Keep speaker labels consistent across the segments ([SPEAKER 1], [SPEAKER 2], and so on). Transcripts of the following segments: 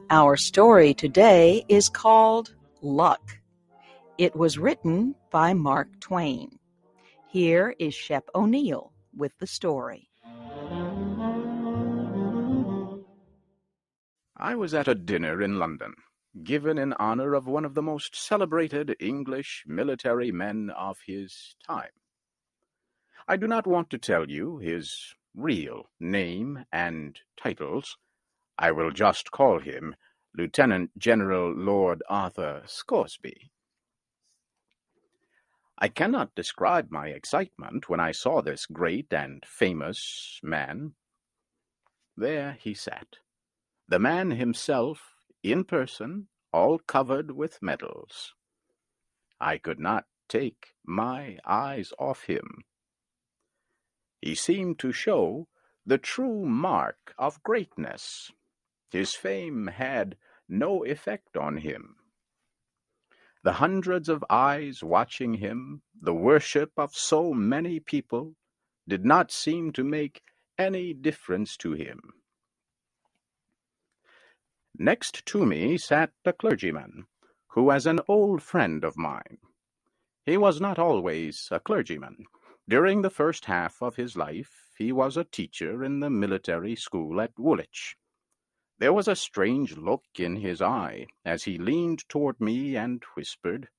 [SPEAKER 1] Our story today is called Luck. It was written by Mark Twain. Here is Shep O'Neill with the story.
[SPEAKER 2] I was at a dinner in London, given in honor of one of the most celebrated English military men of his time. I do not want to tell you his real name and titles. I will just call him Lieutenant General Lord Arthur Scoresby. I cannot describe my excitement when I saw this great and famous man. There he sat, the man himself, in person, all covered with medals. I could not take my eyes off him. He seemed to show the true mark of greatness. His fame had no effect on him. The hundreds of eyes watching him, the worship of so many people, did not seem to make any difference to him. Next to me sat a clergyman, who was an old friend of mine. He was not always a clergyman. During the first half of his life, he was a teacher in the military school at Woolwich. There was a strange look in his eye as he leaned toward me and whispered,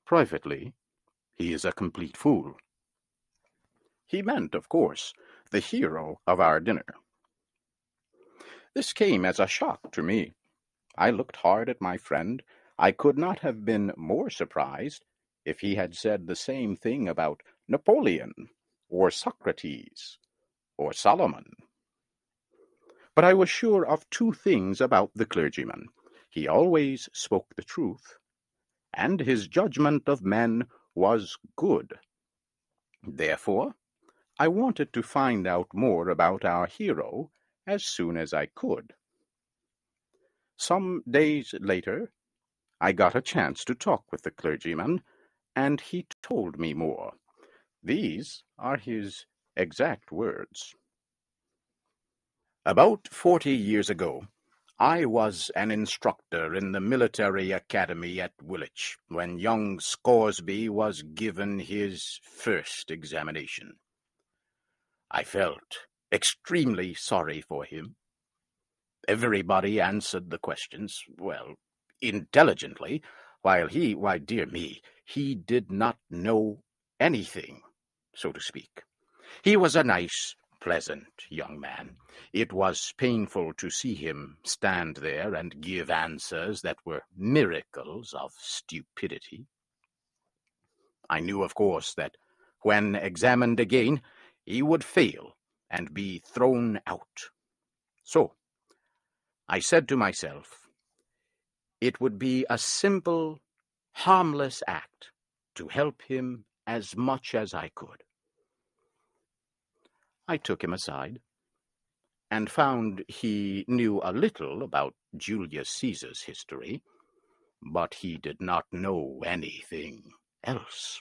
[SPEAKER 2] "Privately, he is a complete fool." He meant, of course, the hero of our dinner. This came as a shock to me. I looked hard at my friend. I could not have been more surprised if he had said the same thing about Napoleon, or Socrates, or Solomon. But I was sure of two things about the clergyman. He always spoke the truth, and his judgment of men was good. Therefore, I wanted to find out more about our hero as soon as I could. Some days later, I got a chance to talk with the clergyman, and he told me more. These are his exact words. About 40 years ago, I was an instructor in the military academy at Woolwich when young Scoresby was given his first examination. I felt extremely sorry for him. Everybody answered the questions, well, intelligently, while why, dear me, he did not know anything, so to speak. He was a nice, pleasant young man. It was painful to see him stand there and give answers that were miracles of stupidity. I knew, of course, that when examined again, he would fail and be thrown out. So, I said to myself, it would be a simple, harmless act to help him as much as I could. I took him aside and found he knew a little about Julius Caesar's history, but he did not know anything else.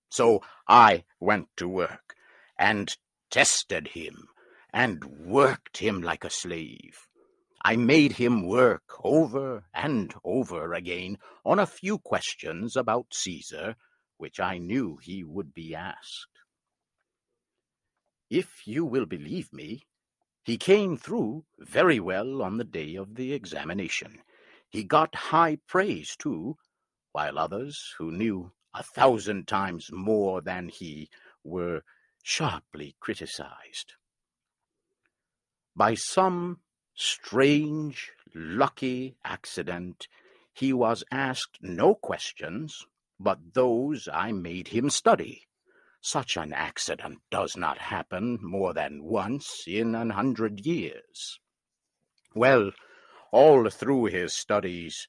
[SPEAKER 2] So I went to work and tested him and worked him like a slave. I made him work over and over again on a few questions about Caesar, which I knew he would be asked. If you will believe me, he came through very well on the day of the examination. He got high praise, too, while others, who knew 1,000 times more than he, were sharply criticized. By some strange, lucky accident, he was asked no questions but those I made him study. Such an accident does not happen more than once in 100 years. Well, all through his studies,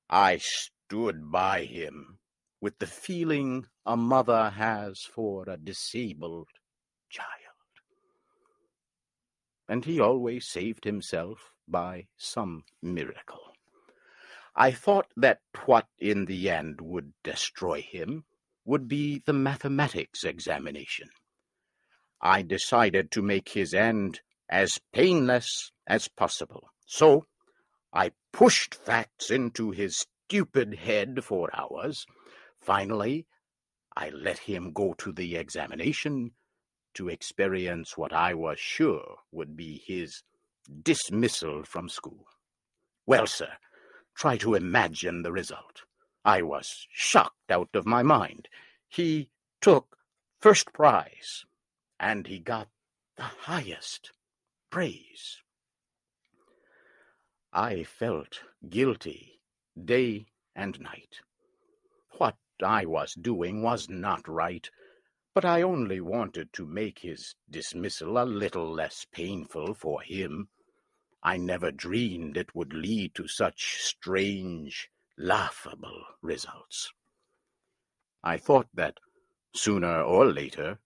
[SPEAKER 2] I stood by him with the feeling a mother has for a disabled child. And he always saved himself by some miracle. I thought that what in the end would destroy him would be the mathematics examination. I decided to make his end as painless as possible. So I pushed facts into his stupid head for hours. Finally, I let him go to the examination to experience what I was sure would be his dismissal from school. Well, sir, try to imagine the result. I was shocked out of my mind. He took first prize, and he got the highest praise. I felt guilty day and night. What I was doing was not right, but I only wanted to make his dismissal a little less painful for him. I never dreamed it would lead to such strange, laughable results. I thought that sooner or later,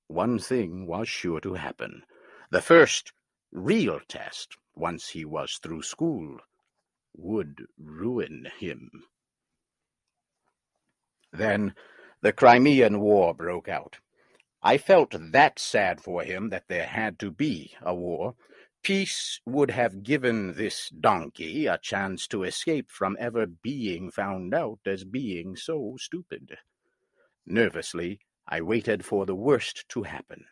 [SPEAKER 2] one thing was sure to happen. The first real test, once he was through school, would ruin him. Then the Crimean War broke out. I felt that sad for him that there had to be a war. Peace would have given this donkey a chance to escape from ever being found out as being so stupid. Nervously, I waited for the worst to happen.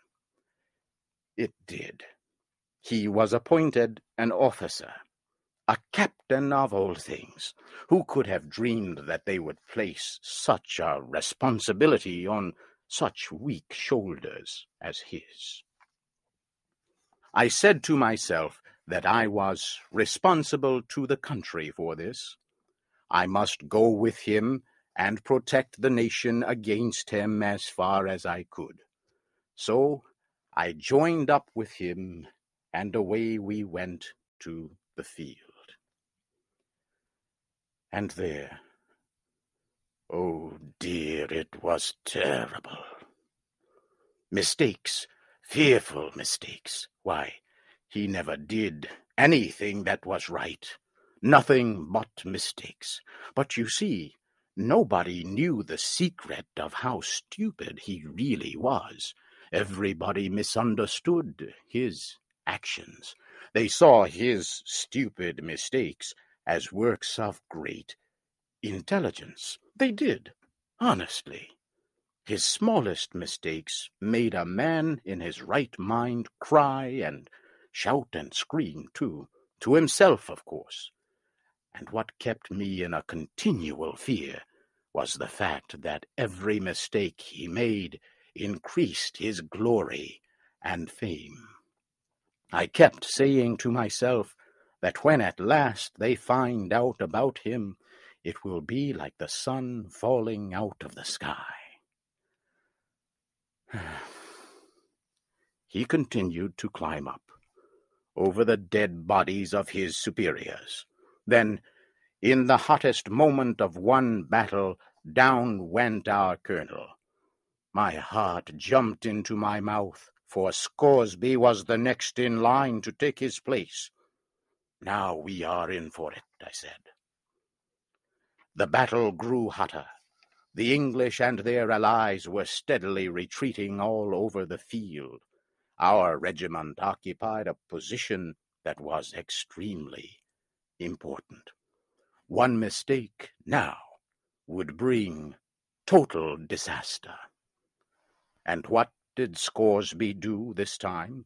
[SPEAKER 2] It did. He was appointed an officer, a captain of all things. Who could have dreamed that they would place such a responsibility on such weak shoulders as his? I said to myself that I was responsible to the country for this. I must go with him and protect the nation against him as far as I could. So I joined up with him, and away we went to the field. And there, oh dear, it was terrible. Mistakes, fearful mistakes. Why, he never did anything that was right. Nothing but mistakes. But you see, nobody knew the secret of how stupid he really was. Everybody misunderstood his actions. They saw his stupid mistakes as works of great intelligence. They did, honestly. His smallest mistakes made a man in his right mind cry and shout and scream, too, to himself, of course. And what kept me in a continual fear was the fact that every mistake he made increased his glory and fame. I kept saying to myself that when at last they find out about him, it will be like the sun falling out of the sky. He continued to climb up, over the dead bodies of his superiors. Then, in the hottest moment of one battle, down went our colonel. My heart jumped into my mouth, for Scoresby was the next in line to take his place. Now we are in for it, I said. The battle grew hotter. The English and their allies were steadily retreating all over the field. Our regiment occupied a position that was extremely important. One mistake now would bring total disaster. And what did Scoresby do this time?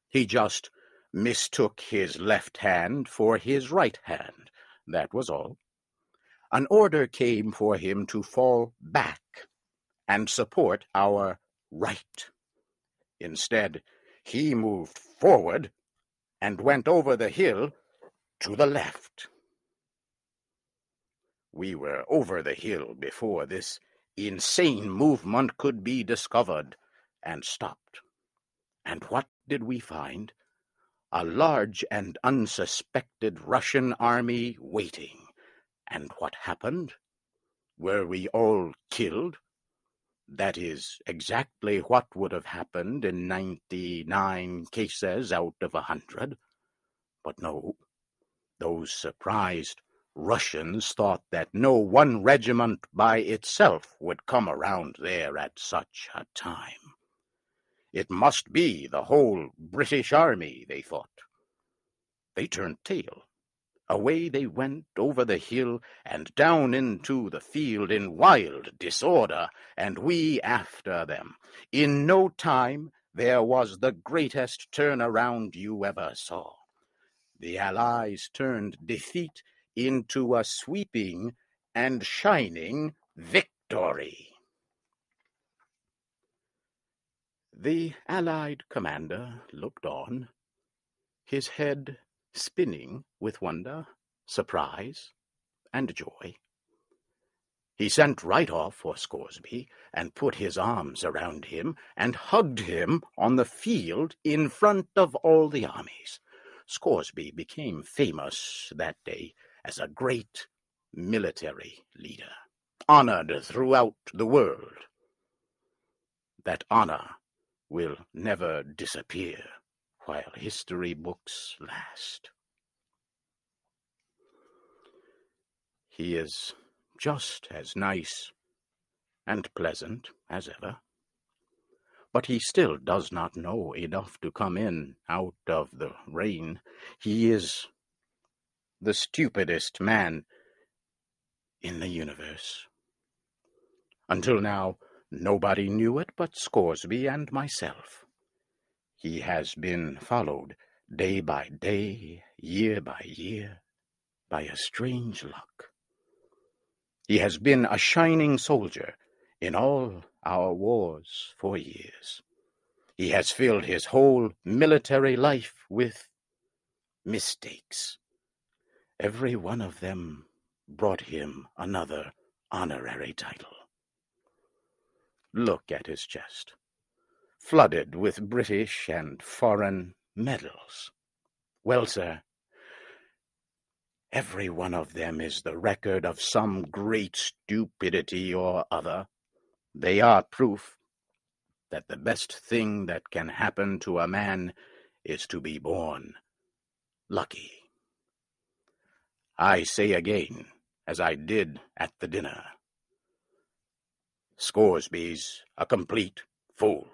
[SPEAKER 2] He just mistook his left hand for his right hand. That was all. An order came for him to fall back and support our right. Instead, he moved forward and went over the hill to the left. We were over the hill before this insane movement could be discovered and stopped. And what did we find? A large and unsuspected Russian army waiting. And what happened? Were we all killed? That is exactly what would have happened in 99 cases out of 100. But no, those surprised Russians thought that no one regiment by itself would come around there at such a time. It must be the whole British army, they thought. They turned tail Away they went over the hill and down into the field in wild disorder, and we after them. In no time there was the greatest turnaround you ever saw. The Allies turned defeat into a sweeping and shining victory. The Allied commander looked on, his head spinning with wonder, surprise, and joy. He sent right off for Scoresby and put his arms around him and hugged him on the field in front of all the armies. Scoresby became famous that day as a great military leader, honored throughout the world. That honor will never disappear while history books last. He is just as nice and pleasant as ever, but he still does not know enough to come in out of the rain. He is the stupidest man in the universe. Until now, nobody knew it but Scoresby and myself. He has been followed day by day, year by year, by a strange luck. He has been a shining soldier in all our wars for years. He has filled his whole military life with mistakes. Every one of them brought him another honorary title. Look at his chest, flooded with British and foreign medals. Well, sir, every one of them is the record of some great stupidity or other. They are proof that the best thing that can happen to a man is to be born lucky. I say again, as I did at the dinner, Scoresby's a complete fool.